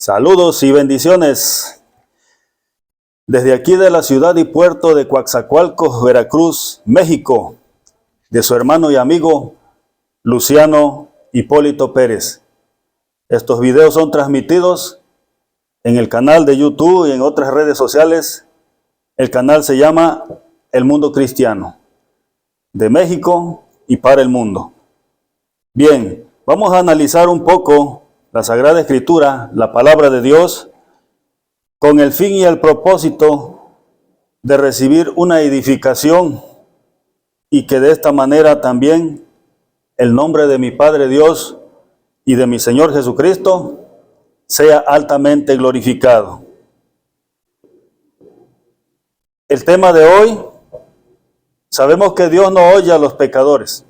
Saludos y bendiciones desde aquí de la ciudad y puerto de Coatzacoalcos, Veracruz, México, de su hermano y amigo Luciano Hipólito Pérez. Estos videos son transmitidos en el canal de YouTube y en otras redes sociales. El canal se llama El Mundo Cristiano, de México y para el mundo. Bien, vamos a analizar un poco la Sagrada Escritura, la Palabra de Dios, con el fin y el propósito de recibir una edificación y que de esta manera también el nombre de mi Padre Dios y de mi Señor Jesucristo sea altamente glorificado. El tema de hoy, sabemos que Dios no oye a los pecadores,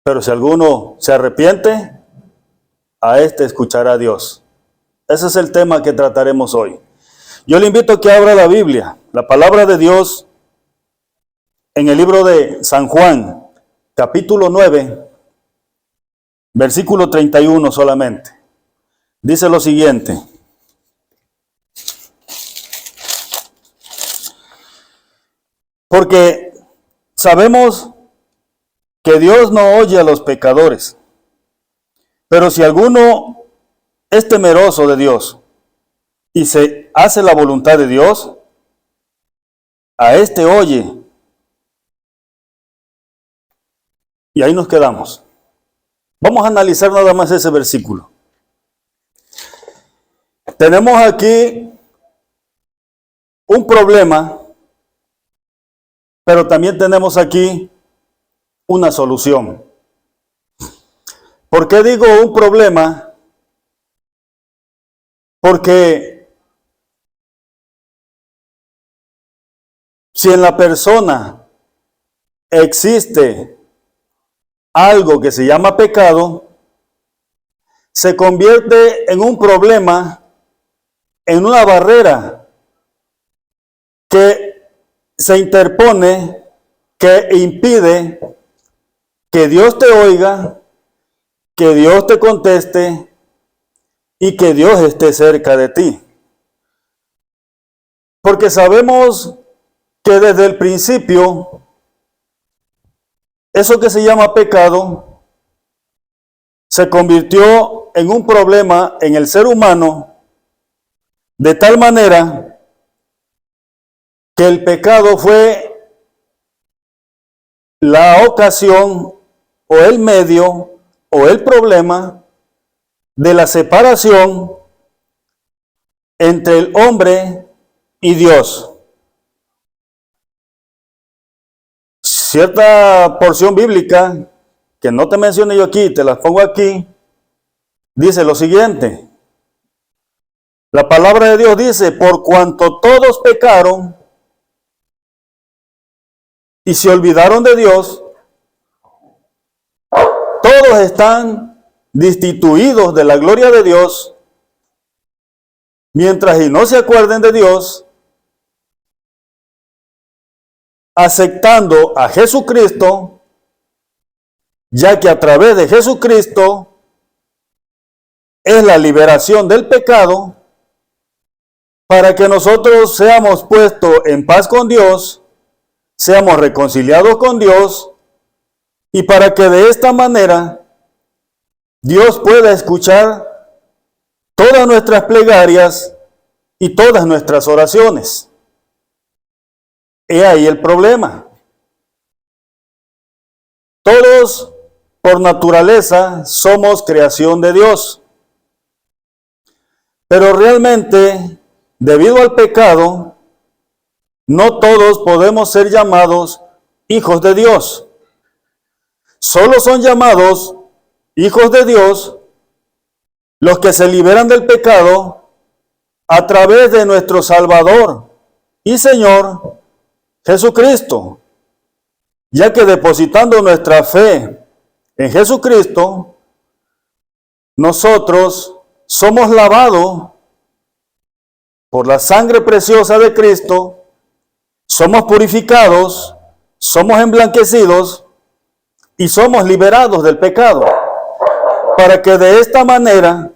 pero si alguno se arrepiente, a este escuchará a Dios. Ese es el tema que trataremos hoy. Yo le invito a que abra la Biblia, la palabra de Dios, en el libro de San Juan, capítulo 9, versículo 31 solamente. Dice lo siguiente: porque sabemos que Dios no oye a los pecadores, pero si alguno es temeroso de Dios y se hace la voluntad de Dios, a este oye. Y ahí nos quedamos. Vamos a analizar nada más ese versículo. Tenemos aquí un problema, pero también tenemos aquí una solución. ¿Por qué digo un problema? Porque si en la persona existe algo que se llama pecado, se convierte en un problema, en una barrera que se interpone, que impide que Dios te oiga, que Dios te conteste y que Dios esté cerca de ti. Porque sabemos que desde el principio, eso que se llama pecado se convirtió en un problema en el ser humano, de tal manera que el pecado fue la ocasión o el medio o el problema de la separación entre el hombre y Dios. Cierta porción bíblica, que no te menciono yo aquí, te las pongo aquí, dice lo siguiente. La palabra de Dios dice: por cuanto todos pecaron y se olvidaron de Dios, todos están destituidos de la gloria de Dios, mientras y no se acuerden de Dios, aceptando a Jesucristo, ya que a través de Jesucristo es la liberación del pecado, para que nosotros seamos puestos en paz con Dios, seamos reconciliados con Dios, y para que de esta manera Dios pueda escuchar todas nuestras plegarias y todas nuestras oraciones. He ahí el problema. Todos por naturaleza somos creación de Dios, pero realmente, debido al pecado, no todos podemos ser llamados hijos de Dios. Solo son llamados hijos de Dios los que se liberan del pecado a través de nuestro Salvador y Señor Jesucristo, ya que depositando nuestra fe en Jesucristo, nosotros somos lavados por la sangre preciosa de Cristo, somos purificados, somos emblanquecidos y somos liberados del pecado, para que de esta manera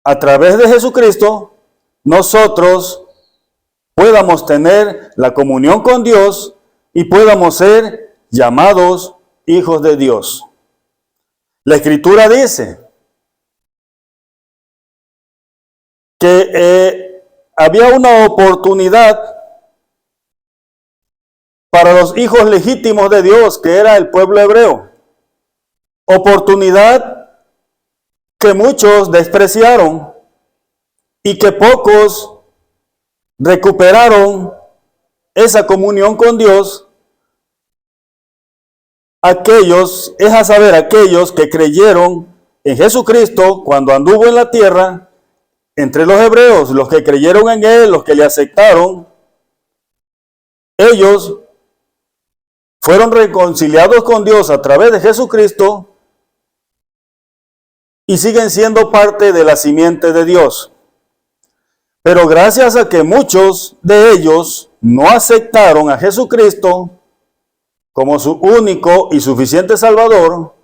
a través de Jesucristo, nosotros podamos tener la comunión con Dios y podamos ser llamados hijos de Dios. La Escritura dice que había una oportunidad para los hijos legítimos de Dios, que era el pueblo hebreo. Oportunidad que muchos despreciaron y que pocos recuperaron esa comunión con Dios. Aquellos que creyeron en Jesucristo cuando anduvo en la tierra, entre los hebreos, los que creyeron en Él, los que le aceptaron, ellos fueron reconciliados con Dios a través de Jesucristo y siguen siendo parte de la simiente de Dios. Pero gracias a que muchos de ellos no aceptaron a Jesucristo como su único y suficiente Salvador,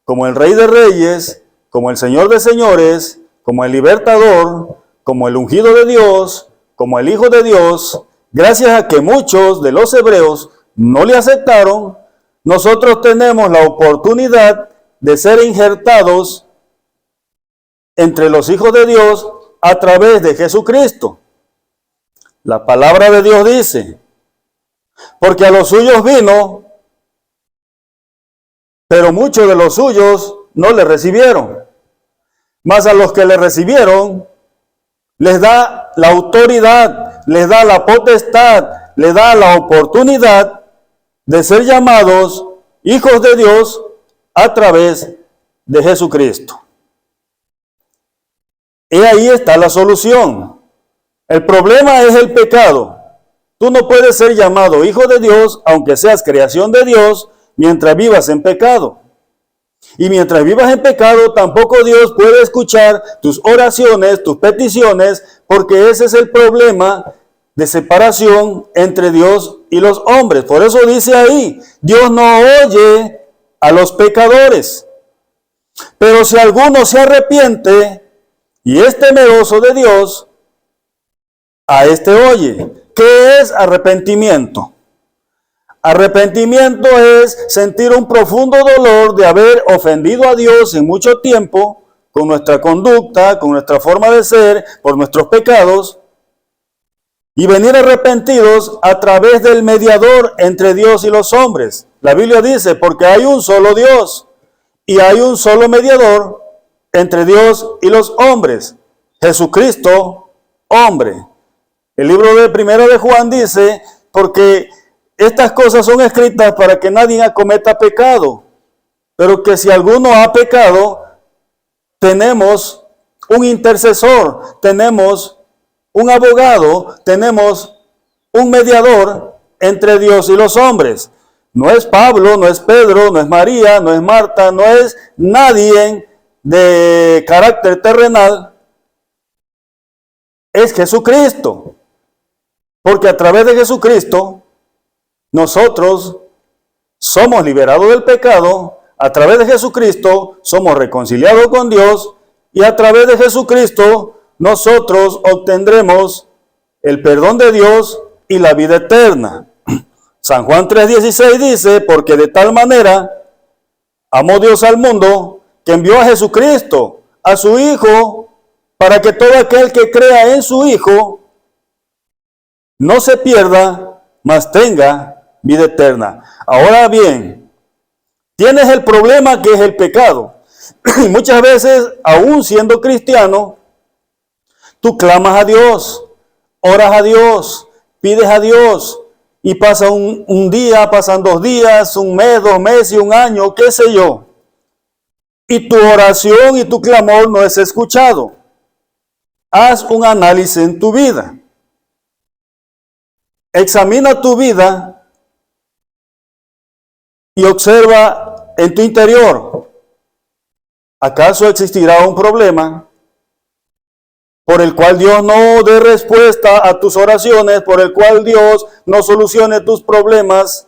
como el Rey de Reyes, como el Señor de Señores, como el Libertador, como el ungido de Dios, como el Hijo de Dios, gracias a que muchos de los hebreos no le aceptaron, nosotros tenemos la oportunidad de ser injertados entre los hijos de Dios a través de Jesucristo. La palabra de Dios dice, porque a los suyos vino, pero muchos de los suyos no le recibieron. Mas a los que le recibieron, les da la autoridad, les da la potestad, les da la oportunidad de ser llamados hijos de Dios a través de Jesucristo. Y ahí está la solución. El problema es el pecado. Tú no puedes ser llamado hijo de Dios, aunque seas creación de Dios, mientras vivas en pecado. Y mientras vivas en pecado, tampoco Dios puede escuchar tus oraciones, tus peticiones, porque ese es el problema de separación entre Dios y los hombres. Por eso dice ahí, Dios no oye a los pecadores. Pero si alguno se arrepiente y es temeroso de Dios, a este oye. ¿Qué es arrepentimiento? Arrepentimiento es sentir un profundo dolor de haber ofendido a Dios en mucho tiempo con nuestra conducta, con nuestra forma de ser, por nuestros pecados, y venir arrepentidos a través del mediador entre Dios y los hombres. La Biblia dice, porque hay un solo Dios y hay un solo mediador entre Dios y los hombres, Jesucristo, hombre. El libro de Primero de Juan dice, porque estas cosas son escritas para que nadie acometa pecado, pero que si alguno ha pecado, tenemos un intercesor, tenemos un abogado, tenemos un mediador entre Dios y los hombres. No es Pablo, no es Pedro, no es María, no es Marta, no es nadie de carácter terrenal, es Jesucristo. Porque a través de Jesucristo, nosotros somos liberados del pecado, a través de Jesucristo somos reconciliados con Dios y a través de Jesucristo nosotros obtendremos el perdón de Dios y la vida eterna. San Juan 3:16 dice, porque de tal manera amó Dios al mundo que envió a Jesucristo, a su Hijo, para que todo aquel que crea en su Hijo no se pierda, mas tenga vida eterna. Ahora bien, tienes el problema que es el pecado. Y muchas veces, aún siendo cristiano, tú clamas a Dios, oras a Dios, pides a Dios, y pasa un día, pasan 2 días, 1 mes, 2 meses y 1 año, qué sé yo. Y tu oración y tu clamor no es escuchado. Haz un análisis en tu vida. Examina tu vida y observa en tu interior. ¿Acaso existirá un problema por el cual Dios no dé respuesta a tus oraciones, por el cual Dios no solucione tus problemas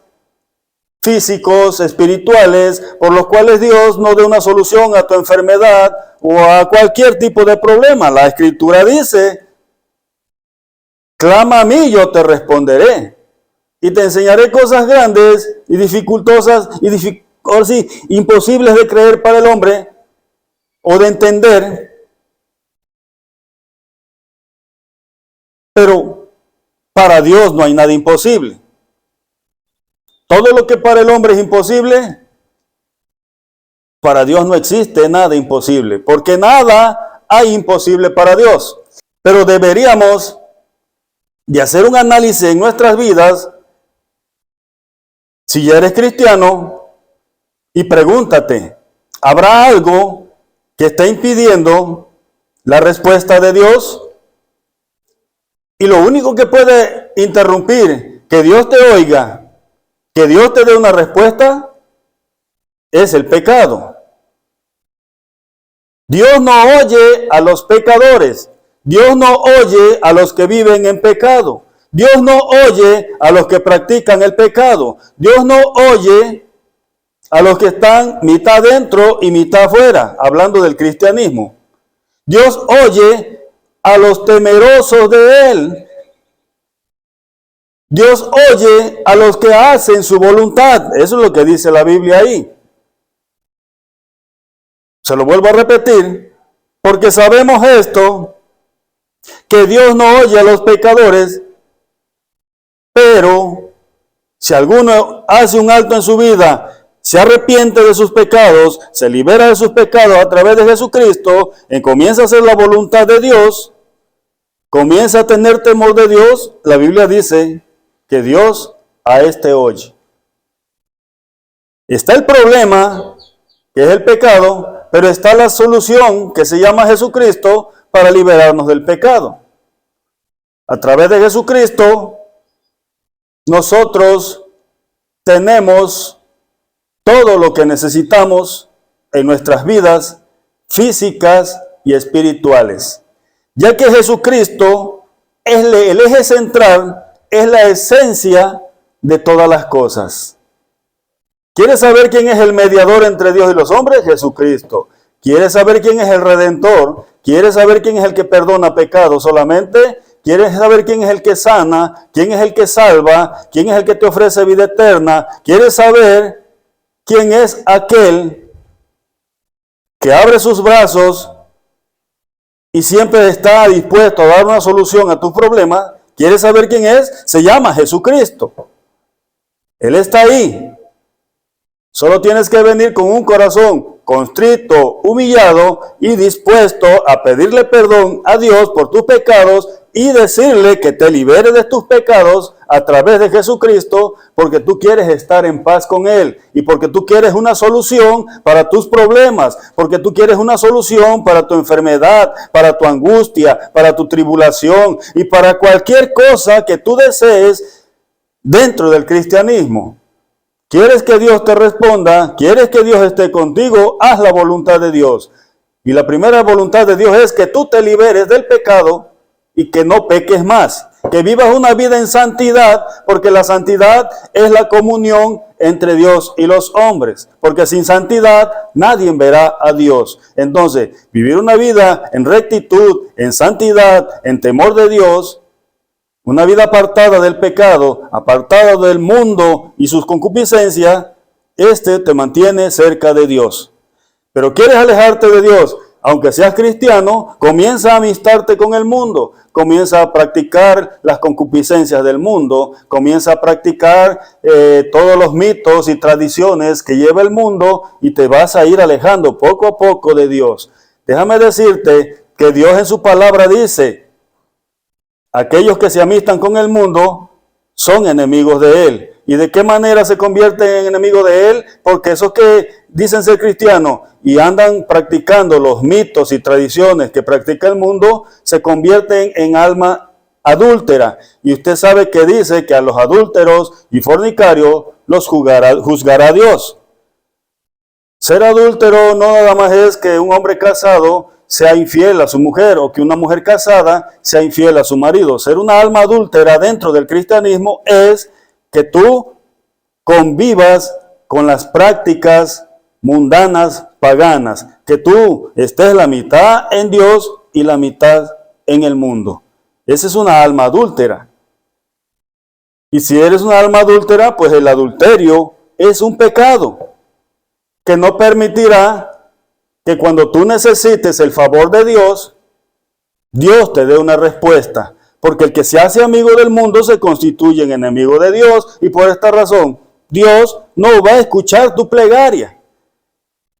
físicos, espirituales, por los cuales Dios no dé una solución a tu enfermedad o a cualquier tipo de problema. La Escritura dice, clama a mí, yo te responderé. Y te enseñaré cosas grandes y dificultosas y imposibles de creer para el hombre o de entender. Pero para Dios no hay nada imposible. Todo lo que para el hombre es imposible, para Dios no existe nada imposible, porque nada hay imposible para Dios. Pero deberíamos de hacer un análisis en nuestras vidas, si ya eres cristiano, y pregúntate, ¿habrá algo que esté impidiendo la respuesta de Dios? Y lo único que puede interrumpir que Dios te oiga, que Dios te dé una respuesta, es el pecado. Dios no oye a los pecadores. Dios no oye a los que viven en pecado. Dios no oye a los que practican el pecado. Dios no oye a los que están mitad dentro y mitad afuera, hablando del cristianismo. Dios oye a los temerosos de Él. Dios oye a los que hacen su voluntad. Eso es lo que dice la Biblia ahí. Se lo vuelvo a repetir, porque sabemos esto, que Dios no oye a los pecadores, pero si alguno hace un alto en su vida, se arrepiente de sus pecados, se libera de sus pecados a través de Jesucristo, y comienza a hacer la voluntad de Dios, comienza a tener temor de Dios, la Biblia dice que Dios a este oye. Está el problema, que es el pecado, pero está la solución, que se llama Jesucristo, para liberarnos del pecado. A través de Jesucristo, nosotros tenemos todo lo que necesitamos en nuestras vidas físicas y espirituales. Ya que Jesucristo es el eje central, es la esencia de todas las cosas. ¿Quieres saber quién es el mediador entre Dios y los hombres? Jesucristo. ¿Quieres saber quién es el redentor? ¿Quieres saber quién es el que perdona pecados solamente? ¿Quieres saber quién es el que sana? ¿Quién es el que salva? ¿Quién es el que te ofrece vida eterna? ¿Quieres saber quién es aquel que abre sus brazos y siempre está dispuesto a dar una solución a tus problemas? ¿Quieres saber quién es? Se llama Jesucristo. Él está ahí. Solo tienes que venir con un corazón contrito, humillado y dispuesto a pedirle perdón a Dios por tus pecados y decirle que te libere de tus pecados a través de Jesucristo, porque tú quieres estar en paz con Él y porque tú quieres una solución para tus problemas, porque tú quieres una solución para tu enfermedad, para tu angustia, para tu tribulación y para cualquier cosa que tú desees dentro del cristianismo. ¿Quieres que Dios te responda? ¿Quieres que Dios esté contigo? Haz la voluntad de Dios. Y la primera voluntad de Dios es que tú te liberes del pecado y que no peques más. Que vivas una vida en santidad, porque la santidad es la comunión entre Dios y los hombres. Porque sin santidad nadie verá a Dios. Entonces, vivir una vida en rectitud, en santidad, en temor de Dios, una vida apartada del pecado, apartada del mundo y sus concupiscencias, te mantiene cerca de Dios. Pero quieres alejarte de Dios, aunque seas cristiano, comienza a amistarte con el mundo, comienza a practicar las concupiscencias del mundo, comienza a practicar todos los mitos y tradiciones que lleva el mundo y te vas a ir alejando poco a poco de Dios. Déjame decirte que Dios en su palabra dice: aquellos que se amistan con el mundo son enemigos de Él. ¿Y de qué manera se convierten en enemigos de Él? Porque esos que dicen ser cristianos y andan practicando los mitos y tradiciones que practica el mundo, se convierten en alma adúltera. Y usted sabe que dice que a los adúlteros y fornicarios los juzgará Dios. Ser adúltero no nada más es que un hombre casado sea infiel a su mujer o que una mujer casada sea infiel a su marido. Ser una alma adúltera dentro del cristianismo es que tú convivas con las prácticas mundanas paganas, que tú estés la mitad en Dios y la mitad en el mundo. Esa es una alma adúltera. Y si eres una alma adúltera, pues el adulterio es un pecado que no permitirá que cuando tú necesites el favor de Dios, Dios te dé una respuesta. Porque el que se hace amigo del mundo se constituye en enemigo de Dios, y por esta razón Dios no va a escuchar tu plegaria.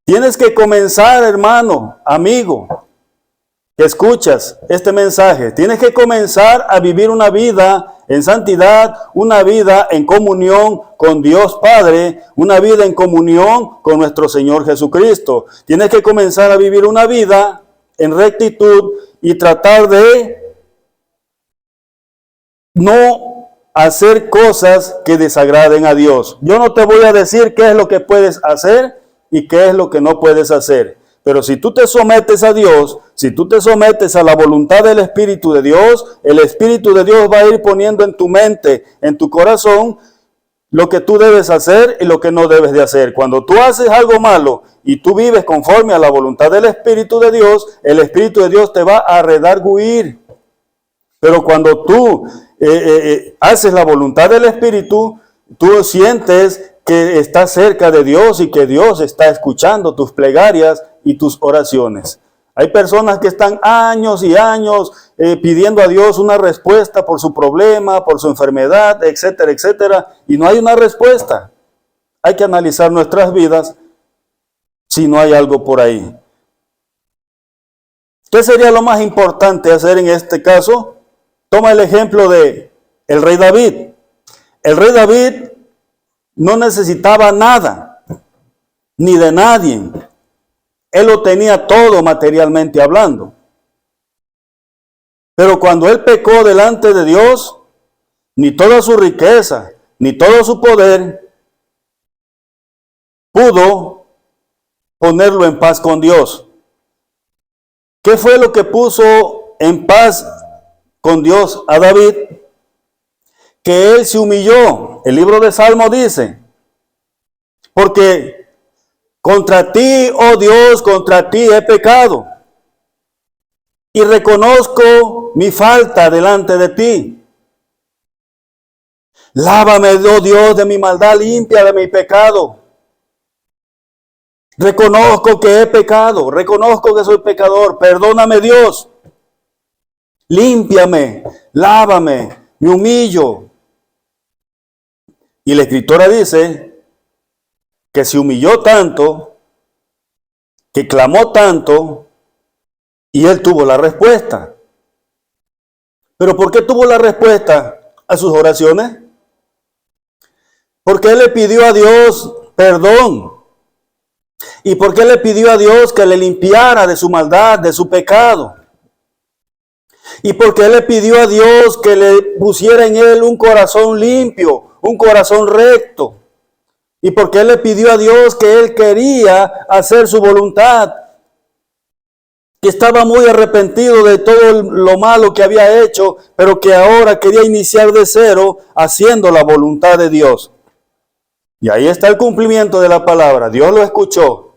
Tienes que comenzar, hermano, amigo, que escuchas este mensaje. Tienes que comenzar a vivir una vida en santidad, una vida en comunión con Dios Padre, una vida en comunión con nuestro Señor Jesucristo. Tienes que comenzar a vivir una vida en rectitud y tratar de no hacer cosas que desagraden a Dios. Yo no te voy a decir qué es lo que puedes hacer y qué es lo que no puedes hacer. Pero si tú te sometes a Dios, si tú te sometes a la voluntad del Espíritu de Dios, el Espíritu de Dios va a ir poniendo en tu mente, en tu corazón, lo que tú debes hacer y lo que no debes de hacer. Cuando tú haces algo malo y tú vives conforme a la voluntad del Espíritu de Dios, el Espíritu de Dios te va a redarguir. Pero cuando tú haces la voluntad del Espíritu, tú sientes que estás cerca de Dios y que Dios está escuchando tus plegarias y tus oraciones. Hay personas que están años y años pidiendo a Dios una respuesta por su problema, por su enfermedad, etcétera, etcétera, y no hay una respuesta. Hay que analizar nuestras vidas si no hay algo por ahí. ¿Qué sería lo más importante hacer en este caso? Toma el ejemplo de el rey David. El rey David no necesitaba nada, ni de nadie. Él lo tenía todo materialmente hablando. Pero cuando él pecó delante de Dios, ni toda su riqueza, ni todo su poder pudo ponerlo en paz con Dios. ¿Qué fue lo que puso en paz con Dios a David? Que él se humilló. El libro de Salmos dice, porque contra ti, oh Dios, contra ti he pecado y reconozco mi falta delante de ti. Lávame, oh Dios, de mi maldad, limpia de mi pecado. Reconozco que he pecado, reconozco que soy pecador, perdóname, Dios. Límpiame, lávame, me humillo. Y la escritora dice que se humilló tanto, que clamó tanto, y él tuvo la respuesta. ¿Pero por qué tuvo la respuesta a sus oraciones? Porque él le pidió a Dios perdón. ¿Y por qué le pidió a Dios que le limpiara de su maldad, de su pecado? ¿Y por qué le pidió a Dios que le pusiera en él un corazón limpio, un corazón recto? ¿Y por qué le pidió a Dios que él quería hacer su voluntad? Que estaba muy arrepentido de todo lo malo que había hecho, pero que ahora quería iniciar de cero haciendo la voluntad de Dios. Y ahí está el cumplimiento de la palabra. Dios lo escuchó.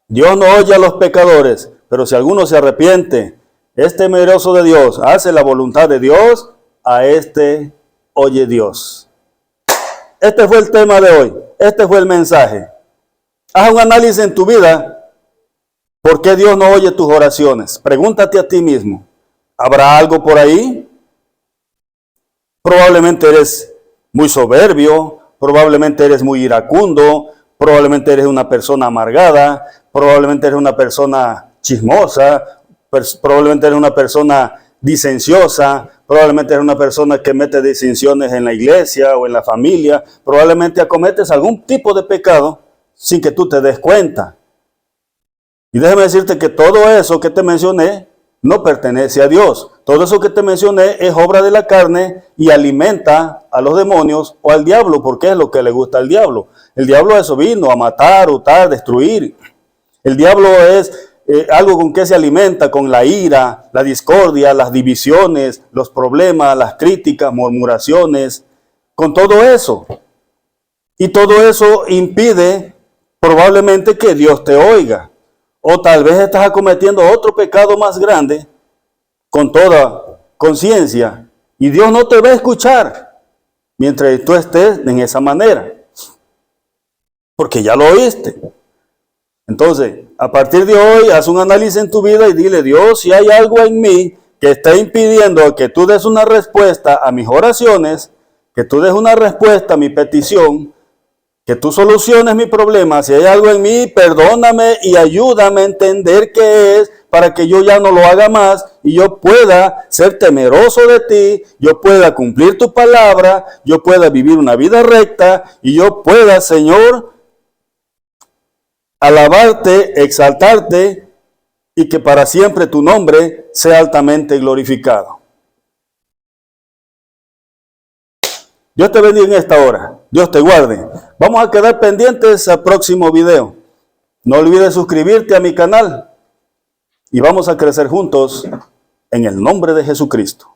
Dios no oye a los pecadores, pero si alguno se arrepiente, es temeroso de Dios, hace la voluntad de Dios, a este oye Dios. Este fue el tema de hoy. Este fue el mensaje. Haz un análisis en tu vida. ¿Por qué Dios no oye tus oraciones? Pregúntate a ti mismo. ¿Habrá algo por ahí? Probablemente eres muy soberbio, probablemente eres muy iracundo, probablemente eres una persona amargada, probablemente eres una persona chismosa, probablemente eres una persona disensiosa, probablemente eres una persona que mete disensiones en la iglesia o en la familia, probablemente acometes algún tipo de pecado sin que tú te des cuenta. Y déjame decirte que todo eso que te mencioné no pertenece a Dios. Todo eso que te mencioné es obra de la carne y alimenta a los demonios o al diablo, porque es lo que le gusta al diablo. El diablo eso vino a matar, hurtar, destruir. El diablo es algo con que se alimenta, con la ira, la discordia, las divisiones, los problemas, las críticas, murmuraciones, con todo eso. Y todo eso impide probablemente que Dios te oiga. O tal vez estás cometiendo otro pecado más grande con toda conciencia y Dios no te va a escuchar mientras tú estés en esa manera, porque ya lo oíste. Entonces, a partir de hoy, haz un análisis en tu vida y dile: Dios, si hay algo en mí que está impidiendo que tú des una respuesta a mis oraciones, que tú des una respuesta a mi petición, que tú soluciones mi problema, si hay algo en mí, perdóname y ayúdame a entender qué es, para que yo ya no lo haga más y yo pueda ser temeroso de ti, yo pueda cumplir tu palabra, yo pueda vivir una vida recta y yo pueda, Señor, alabarte, exaltarte y que para siempre tu nombre sea altamente glorificado. Dios te bendiga en esta hora. Dios te guarde. Vamos a quedar pendientes al próximo video. No olvides suscribirte a mi canal y vamos a crecer juntos en el nombre de Jesucristo.